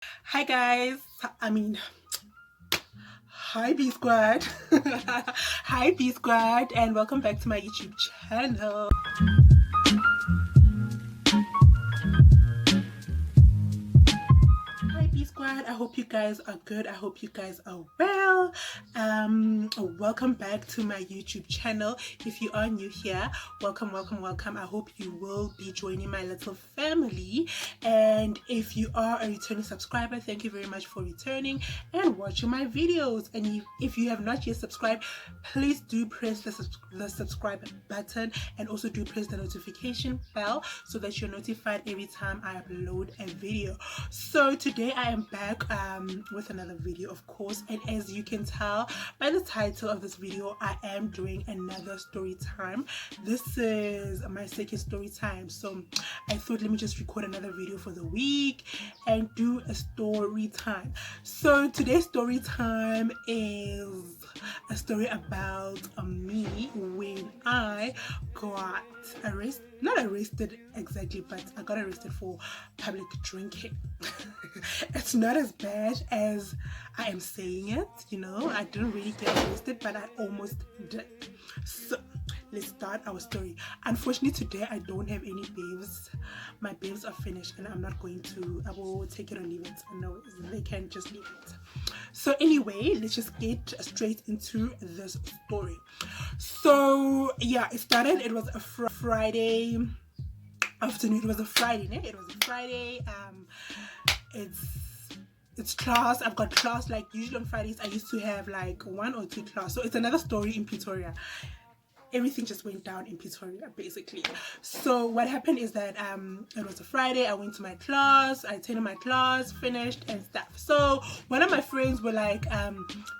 Hi guys, I mean, hi B Squad. Hi B Squad, and welcome back to my YouTube channel. Hi B Squad, I hope you guys are good. I hope you guys are well. Welcome back to my YouTube channel. If you are new here, welcome, welcome, welcome. I hope you will be joining my little family. And if you are a returning subscriber, thank you very much for returning and watching my videos. And if you have not yet subscribed, please do press the subscribe button, and also do press the notification bell so that you're notified every time I upload a video. So today I am back with another video, of course, and as you can tell by the title of this video, I am doing another story time. This is my second story time, so I thought let me just record another video for the week and do a story time. So today's story time is a story about me when I got arrested, not arrested exactly, but I got arrested for public drinking. It's not as bad as I am saying it, you know. I didn't really get arrested, but I almost did. So let's start our story. Unfortunately today I don't have any babes. My babes are finished and I'm not going to, I will take it or leave it. No, they can just leave it. So anyway, let's just get straight into this story. So yeah, it started, it was a Friday afternoon. It was a Friday, né? It was a Friday. It's class. I've got class, like usually on Fridays I used to have like 1 or 2 class. So it's another story in Pretoria. Everything just went down in Pretoria basically. So what happened is that it was a Friday. I went to my class, I attended my class, finished and stuff. So one of my friends were like,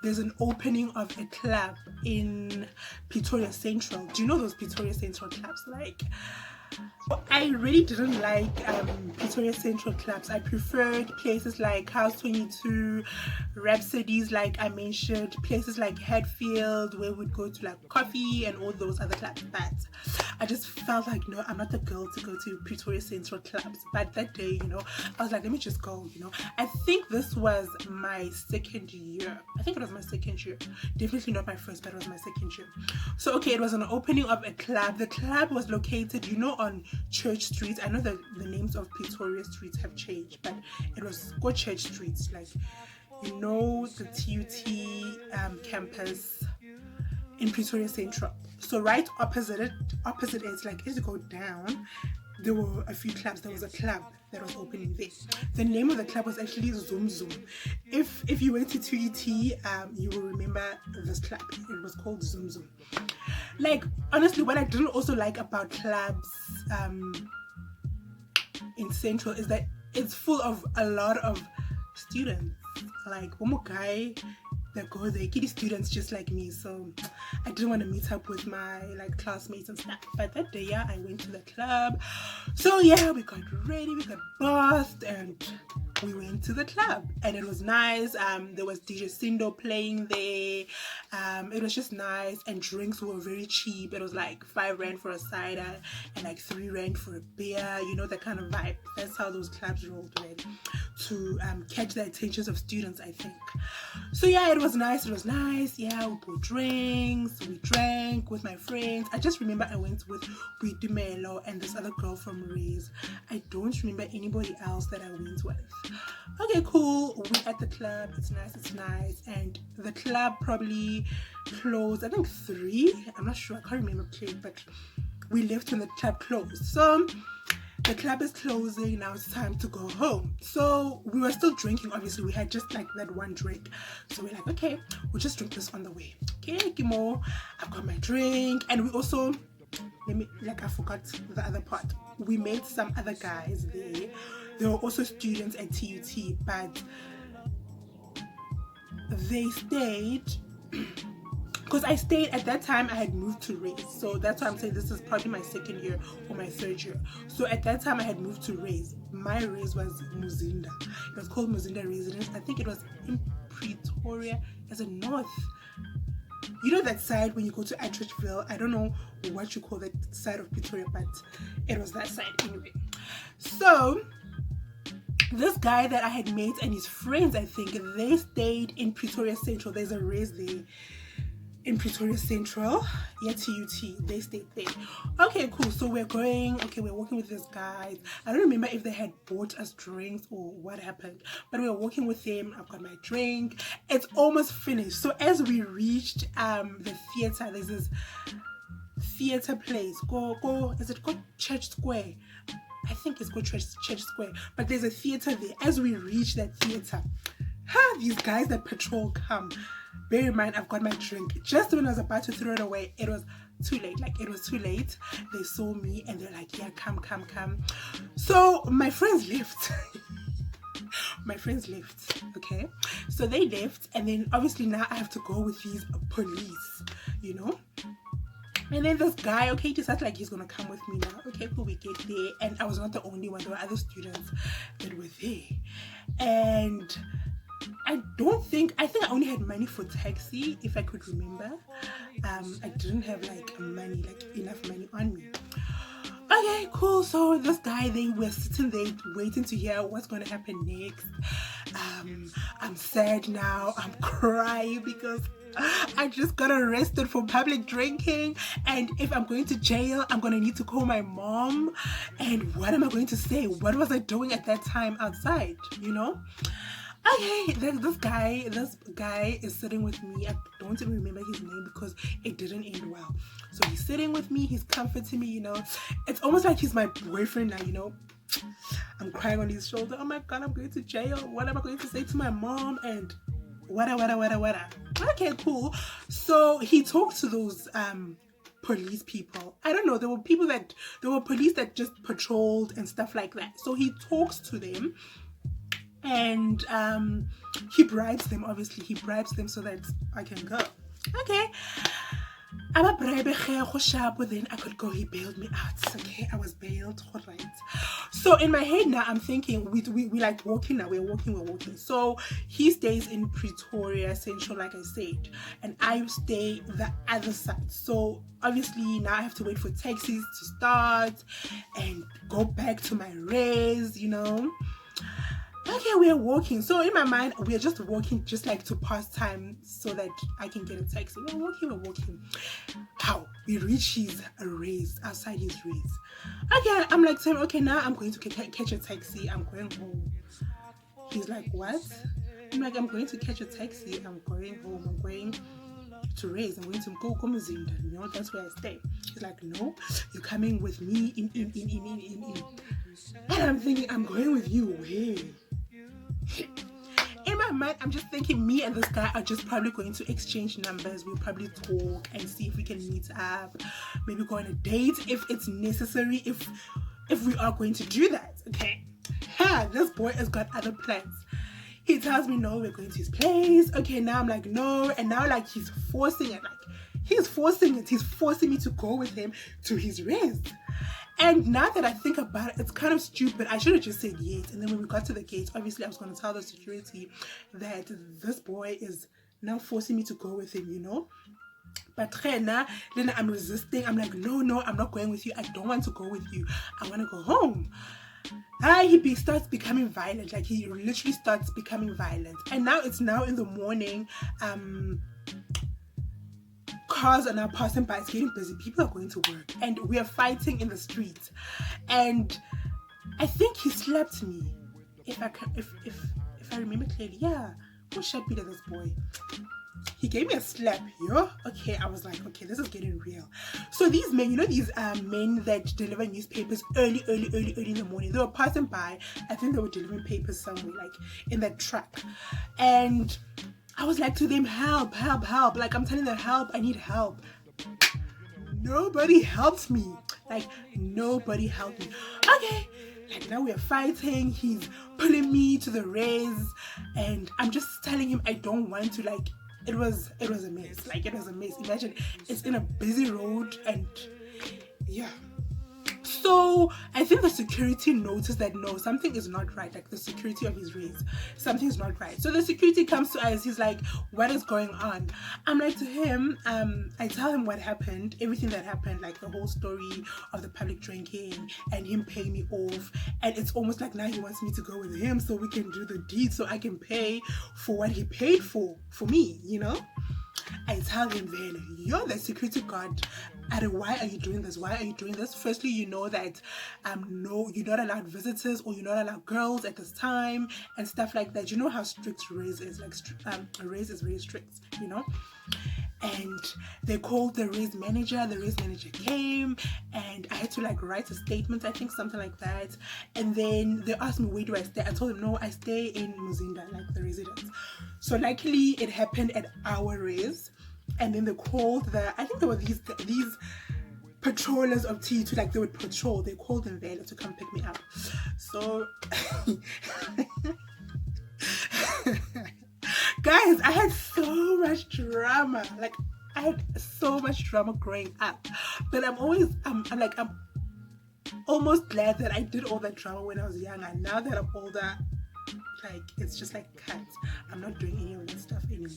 there's an opening of a club in Pretoria Central. Do you know those Pretoria Central clubs? Like, I really didn't like Pretoria Central clubs. I preferred places like House 22, Rhapsodies, like I mentioned, places like Hatfield, where we'd go to like coffee and all those other clubs. But I just felt like, no, I'm not the girl to go to Pretoria Central clubs. But that day, you know, I was like, let me just go, you know. I think this was my second year. I think it was my second year. Definitely not my first, but it was my second year. So, okay, it was an opening of a club. The club was located, you know, on Church Street. I know that the names of Pretoria streets have changed, but it was called Church Street. Like, you know, the TUT campus in Pretoria Central. So right opposite it, like as you go down, there were a few clubs. There was a club that was opening there. The name of the club was actually Zoom Zoom. If you went to TUT, you will remember this club. It was called Zoom Zoom. Like, honestly, what I didn't also like about clubs in Central is that it's full of a lot of students. Like, guy that go there, kitty students just like me. So I didn't want to meet up with my like classmates and stuff. But that day, yeah, I went to the club. So yeah, we got ready, we got bathed, and we went to the club, and it was nice. There was DJ Sindo playing there. It was just nice, and drinks were very cheap. It was like 5 rand for a cider and like 3 rand for a beer, you know, that kind of vibe. That's how those clubs rolled, right? To catch the attentions of students, I think. So yeah, it was nice. Yeah, we bought drinks, we drank with my friends. I just remember I went with Dumelo and this other girl from Rays. I don't remember anybody else that I went with. Okay, cool. We at the club. It's nice. And the club probably closed, I think 3. I'm not sure. I can't remember clearly, but we left when the club closed. So the club is closing now. It's time to go home. So we were still drinking. Obviously, we had just like that one drink. So we're like, okay, we'll just drink this on the way. Okay, Kimo, I've got my drink, and we also, I forgot the other part. We met some other guys there. They were also students at TUT, but they stayed because I stayed at that time. I had moved to Rays, so that's why I'm saying this is probably my second year or my third year. So at that time I had moved to Rays. My Rays was Muzinda. It was called Muzinda Residence. I think it was in Pretoria as a north. You know that side when you go to Atteridgeville? I don't know what you call that side of Pretoria, but it was that side anyway. So This guy that I had met and his friends, I think, they stayed in Pretoria Central. There's a res there in Pretoria Central, yeah, TUT. They stayed there. Okay, cool. So we're walking with these guys. I don't remember if they had bought us drinks or what happened, but we were walking with them. I've got my drink. It's almost finished. So as we reached the theater, there's this theater place. Is it called Church Square? I think it's called Church Square. But there's a theater there. As we reach that theater, these guys that patrol come. Bear in mind, I've got my drink. Just when I was about to throw it away, it was too late. Like, it was too late. They saw me and they're like, yeah, come. So my friends left. My friends left, okay? So they left, and then obviously now I have to go with these police, you know? And then this guy, okay, decides like he's gonna come with me now. Okay, cool, we get there. And I was not the only one. There were other students that were there. And I think I only had money for taxi, if I could remember. I didn't have like enough money on me. Okay, cool. So this guy, they were sitting there waiting to hear what's going to happen next. I'm sad now. I'm crying because I just got arrested for public drinking, and if I'm going to jail, I'm going to need to call my mom. And what am I going to say? What was I doing at that time outside, you know? Okay, this guy is sitting with me. I don't even remember his name because it didn't end well. So he's sitting with me, he's comforting me, you know. It's almost like he's my boyfriend now, you know. I'm crying on his shoulder. Oh my God, I'm going to jail. What am I going to say to my mom? And wada. Okay, cool. So he talked to those police people. I don't know, there were police that just patrolled and stuff like that. So he talks to them. And he bribes them, obviously. He bribes them so that I can go. Okay. I'm a bribe, then I could go. He bailed me out. Okay, I was bailed. All right. So in my head now, I'm thinking, we like walking now. We're walking. So he stays in Pretoria Central, like I said. And I stay the other side. So obviously now I have to wait for taxis to start and go back to my res, you know. Okay, we are walking. So in my mind, we are just walking just like to pass time so that I can get a taxi. We're walking. How? We reach his race, outside his race. Okay, I'm like saying, okay, now I'm going to catch a taxi. I'm going home. He's like, what? I'm like, I'm going to catch a taxi. I'm going home. I'm going to raise. I'm going to go Muzinda. You know, that's where I stay. He's like, no, you're coming with me in. And I'm thinking, I'm going with you. Where? In my mind, I'm just thinking me and this guy are just probably going to exchange numbers. We'll probably talk and see if we can meet up, maybe go on a date if it's necessary, if we are going to do that. Okay, this boy has got other plans. He tells me, no, we're going to his place. Okay, now I'm like, no. And now like he's forcing it. He's forcing me to go with him to his res. And now that I think about it, it's kind of stupid. I should have just said yes. And then when we got to the gate, obviously I was going to tell the security that this boy is now forcing me to go with him, you know. But then I'm resisting. I'm like, no, I'm not going with you. I don't want to go with you. I want to go home. He starts becoming violent. Like, he literally starts becoming violent. And now it's now in the morning. Cars are now passing by. It's getting busy. People are going to work, and we are fighting in the street. And I think he slapped me, if I remember clearly. Yeah, who shot me to this boy? He gave me a slap, yo. Okay, I was like, okay, this is getting real. So these men, you know, these men that deliver newspapers early in the morning, they were passing by. I think they were delivering papers somewhere, like in that truck, and I was like to them, help. Like, I'm telling them, help, I need help. Nobody helped me. Like, nobody helped me. Okay, like now we are fighting. He's pulling me to the res, and I'm just telling him I don't want to. Like, it was a mess. Like, it was a mess. Imagine, it's in a busy road, and yeah. So I think the security noticed that no, something is not right, like the security of his race, something is not right. So the security comes to us, he's like, what is going on? I'm like to him, I tell him what happened, everything that happened, like the whole story of the public drinking and him paying me off, and it's almost like now he wants me to go with him so we can do the deed, so I can pay for what he paid for me, you know. I tell him then, you're the security guard. Why are you doing this? Why are you doing this? Firstly, you know that no, you're not allowed visitors or you're not allowed girls at this time and stuff like that. You know how strict race is, like race is very strict, you know. And they called the race manager. The race manager came and I had to like write a statement, I think, something like that. And then they asked me, where do I stay? I told them, no, I stay in Muzinda, like the residence. So luckily it happened at our race. And then they called I think there were these patrollers of T2, like they would patrol. They called them there to come pick me up. So guys, I had so much drama. Like I had so much drama growing up. But I'm almost glad that I did all that drama when I was young, and now that I'm older, like it's just like cut. I'm not doing any of that stuff anymore.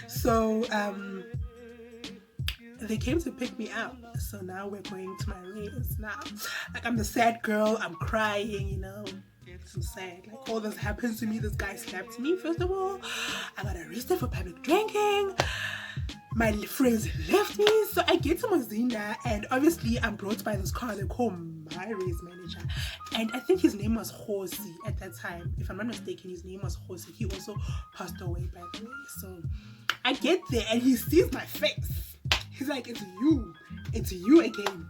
So they came to pick me up. So now we're going to my race now. Like I'm the sad girl, I'm crying, you know. I'm sad. Like all this happened to me. This guy slapped me, first of all. I got arrested for public drinking. My friends left me. So I get to Muzinda and obviously I'm brought by this car. They call my race manager. And I think his name was Hosi at that time. If I'm not mistaken, his name was Hosi. He also passed away, by the way. So I get there and he sees my face. He's like, it's you again.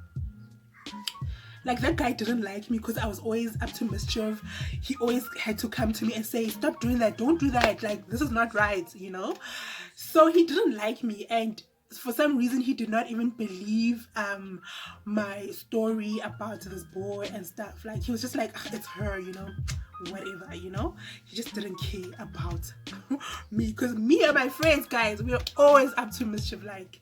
Like that guy didn't like me because I was always up to mischief. He always had to come to me and say, stop doing that, don't do that, like this is not right, you know. So he didn't like me, and for some reason he did not even believe my story about this boy and stuff. Like he was just like, it's her, you know, whatever, you know. He just didn't care about me, because me and my friends, guys, we are always up to mischief, like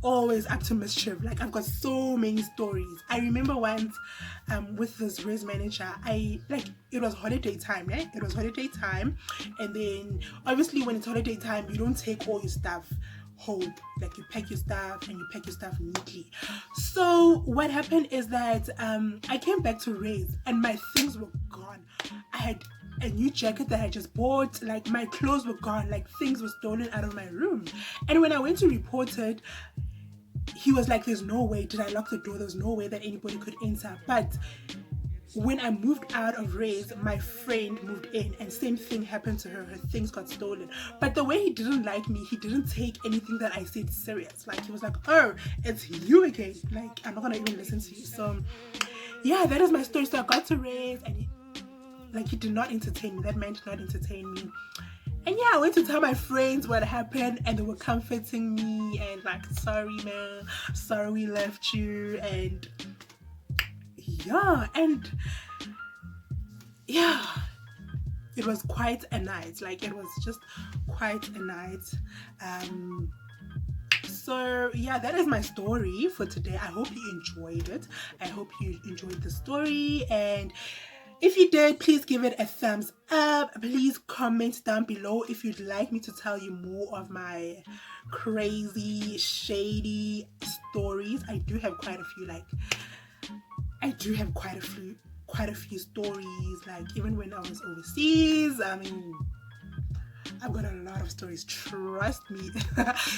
always up to mischief. Like I've got so many stories. I remember once with this race manager, it was holiday time, right? It was holiday time, and then obviously when it's holiday time you don't take all your stuff home. Like you pack your stuff and you pack your stuff neatly. So what happened is that I came back to race and my things were gone. I had a new jacket that I just bought, like my clothes were gone, like things were stolen out of my room. And when I went to report it, he was like, there's no way, did I lock the door? There's no way that anybody could enter. But when I moved out of race, my friend moved in and same thing happened to her. Her things got stolen. But the way he didn't like me, he didn't take anything that I said serious. Like he was like, oh, it's you again. Like I'm not gonna even listen to you. So yeah, that is my story. So I got to race and he did not entertain me. That man did not entertain me. And yeah, I went to tell my friends what happened and they were comforting me and like, sorry man, sorry we left you, and yeah, it was quite a night. Like it was just quite a night. So yeah, that is my story for today. I hope you enjoyed it. I hope you enjoyed the story, and if you did, please give it a thumbs up. Please comment down below if you'd like me to tell you more of my crazy, shady stories. I do have quite a few stories. Like even when I was overseas, I mean, I've got a lot of stories, trust me.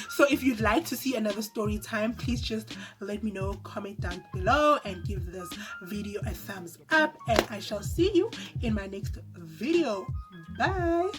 So if you'd like to see another story time, please just let me know, comment down below and give this video a thumbs up, and I shall see you in my next video. Bye.